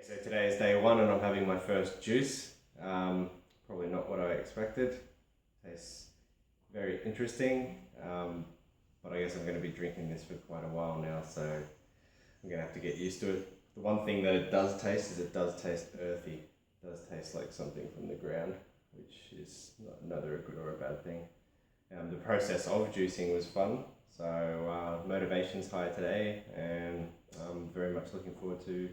So today is day one and I'm having my first juice. Probably not what I expected. Tastes very interesting, but I guess I'm going to be drinking this for quite a while now, so I'm going to have to get used to it. The one thing that it does taste is it does taste earthy. It does taste like something from the ground, which is not either a good or a bad thing. The process of juicing was fun, so motivation's high today, and I'm very much looking forward to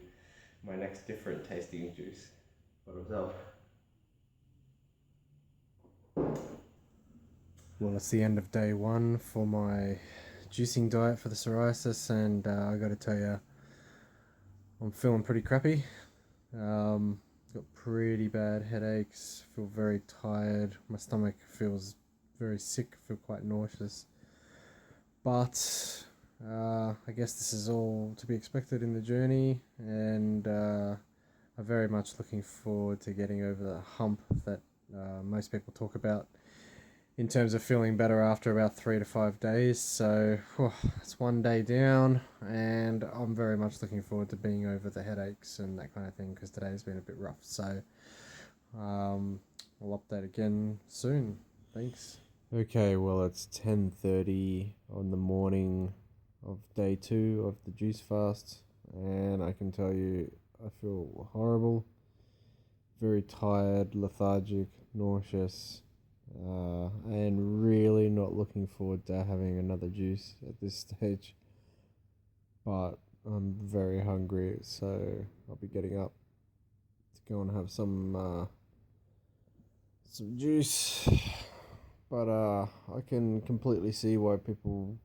my next different tasting juice. What was up? Well, it's the end of day one for my juicing diet for the psoriasis, and I got to tell you, I'm feeling pretty crappy. Got pretty bad headaches, feel very tired, my stomach feels very sick, feel quite nauseous, but I guess this is all to be expected in the journey, and I'm very much looking forward to getting over the hump that most people talk about in terms of feeling better after about 3 to 5 days. So it's one day down, and I'm very much looking forward to being over the headaches and that kind of thing, because today's been a bit rough. So I'll update again soon. Thanks. Okay, well, it's 10:30 on the morning of day 2 of the juice fast, and I can tell you I feel horrible, very tired, lethargic, nauseous, and really not looking forward to having another juice at this stage, but I'm very hungry, so I'll be getting up to go and have some juice. But I can completely see why people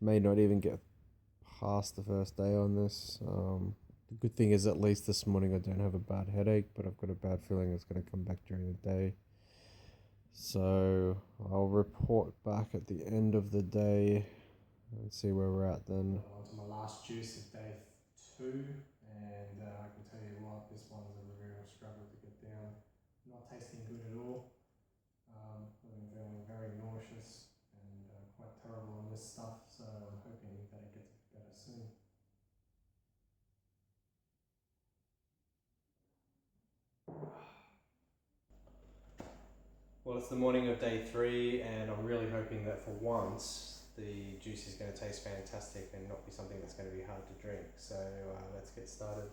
may not even get past the first day on this. The good thing is, at least this morning I don't have a bad headache, but I've got a bad feeling it's going to come back during the day. So I'll report back at the end of the day and see where we're at then. On to my last juice of day 2, and I can tell you what, this one's a real struggle to get down. Not tasting good at all. I've been feeling very nauseous and quite terrible on this stuff, so I'm hoping that it gets better soon. Well, it's the morning of day 3, and I'm really hoping that for once the juice is going to taste fantastic and not be something that's going to be hard to drink. So let's get started.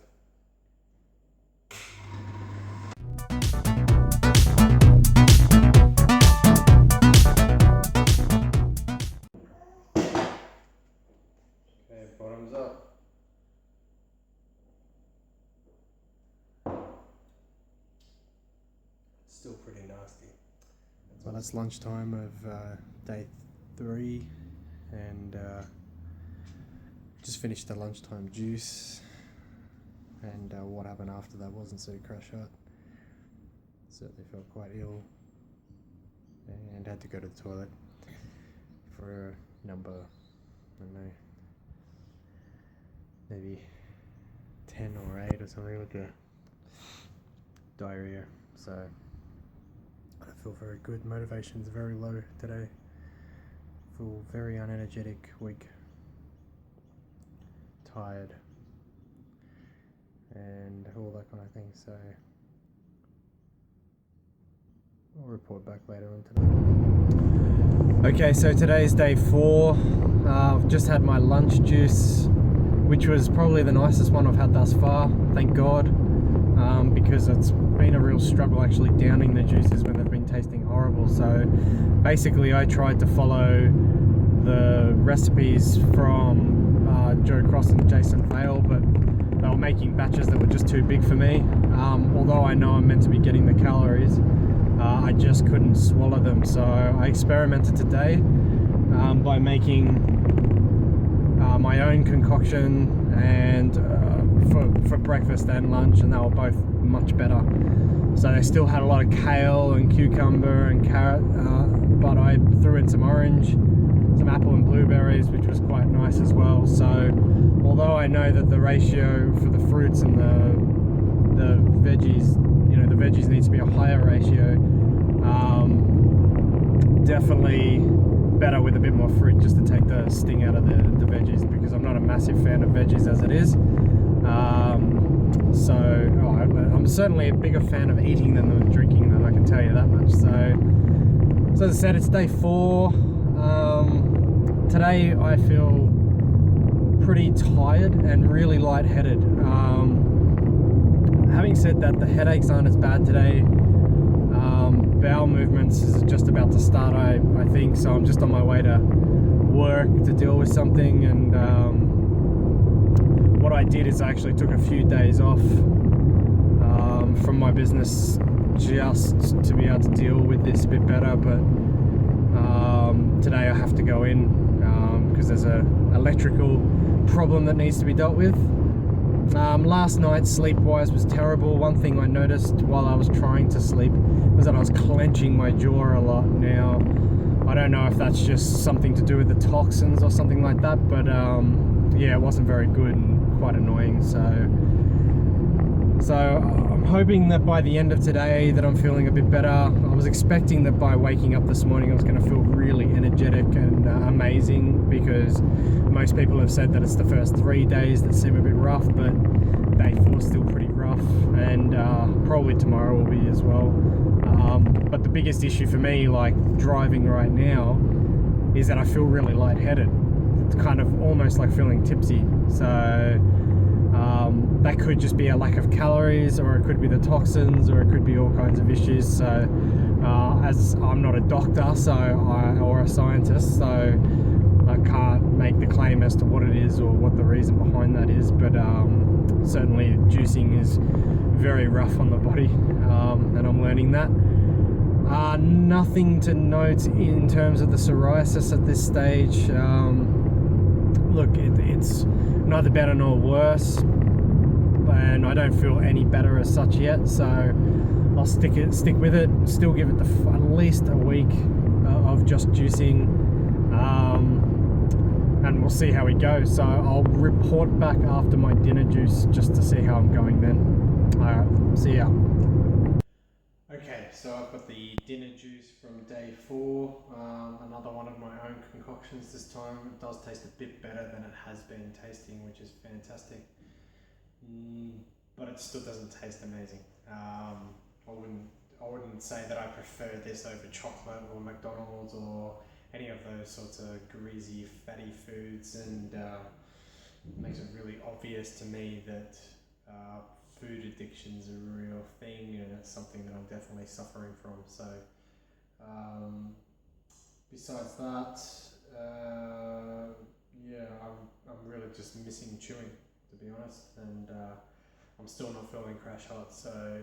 Okay, bottoms up. Still pretty nasty. Well, it's lunchtime of day 3, and just finished the lunchtime juice, and what happened after that wasn't so crash hot. Certainly felt quite ill and had to go to the toilet for a number, I don't know, maybe 10 or 8 or something, with the diarrhea. So I feel very good. Motivation's very low today. Feel very unenergetic, weak, tired, and all that kind of thing. So I'll report back later on today. Okay, so today's day 4. I've just had my lunch juice, which was probably the nicest one I've had thus far, thank God, because it's been a real struggle actually downing the juices when they've been tasting horrible. So basically I tried to follow the recipes from Joe Cross and Jason Vale, but they were making batches that were just too big for me. although I know I'm meant to be getting the calories, I just couldn't swallow them. So I experimented today by making my own concoction and for breakfast and lunch, and they were both much better. So they still had a lot of kale and cucumber and carrot, but I threw in some orange, some apple and blueberries, which was quite nice as well. So although I know that the ratio for the fruits and the veggies, the veggies needs to be a higher ratio, definitely better with a bit more fruit, just to take the sting out of the veggies, because I'm not a massive fan of veggies as it is. I'm certainly a bigger fan of eating than drinking them, I can tell you that much. So as I said, it's day 4. Today I feel pretty tired and really lightheaded. Having said that, the headaches aren't as bad today. Bowel movements is just about to start, I think, so I'm just on my way to work to deal with something. And what I did is I actually took a few days off from my business just to be able to deal with this a bit better. But today I have to go in because there's an electrical problem that needs to be dealt with. Last night, sleep-wise, was terrible. One thing I noticed while I was trying to sleep was that I was clenching my jaw a lot. Now, I don't know if that's just something to do with the toxins or something like that, but yeah, it wasn't very good and quite annoying. So I'm hoping that by the end of today that I'm feeling a bit better. I was expecting that by waking up this morning I was going to feel really energetic and amazing, because most people have said that it's the first 3 days that seem a bit rough, but day 4 is still pretty rough, and probably tomorrow will be as well. But the biggest issue for me, like driving right now, is that I feel really lightheaded. It's kind of almost like feeling tipsy. So that could just be a lack of calories, or it could be the toxins, or it could be all kinds of issues. So as I'm not a doctor or a scientist, so I can't make the claim as to what it is or what the reason behind that is, but certainly juicing is very rough on the body, and I'm learning that. Nothing to note in terms of the psoriasis at this stage. Look, it's neither better nor worse, and I don't feel any better as such yet, so I'll stick with it, still give it at least a week of just juicing, and we'll see how we go. So I'll report back after my dinner juice just to see how I'm going then. Alright, see ya. Okay, so I've got the dinner juice from day 4, another one of my own concoctions this time. It does taste a bit better than it has been tasting, which is fantastic, but it still doesn't taste amazing. I wouldn't say that I prefer this over chocolate or McDonald's or any of those sorts of greasy, fatty foods, and it makes it really obvious to me that food addiction's a real thing, and it's something that I'm definitely suffering from. So besides that, yeah, I'm really just missing chewing, to be honest, and I'm still not feeling crash hot. So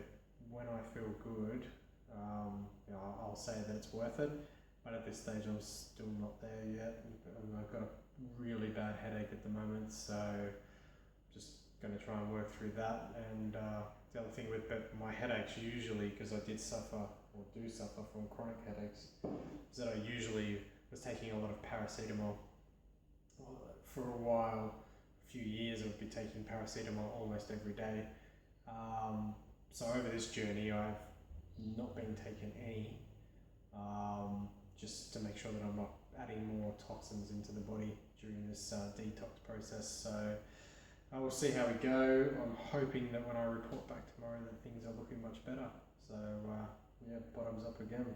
when I feel good, I'll say that it's worth it, but at this stage I'm still not there yet. I've got a really bad headache at the moment, so just going to try and work through that. And the other thing with my headaches, usually, because I do suffer from chronic headaches, is that I usually was taking a lot of paracetamol. For a while, a few years, I would be taking paracetamol almost every day. So over this journey I've not been taking any, just to make sure that I'm not adding more toxins into the body during this detox process. So I will see how we go. I'm hoping that when I report back tomorrow that things are looking much better. So yeah, bottoms up again.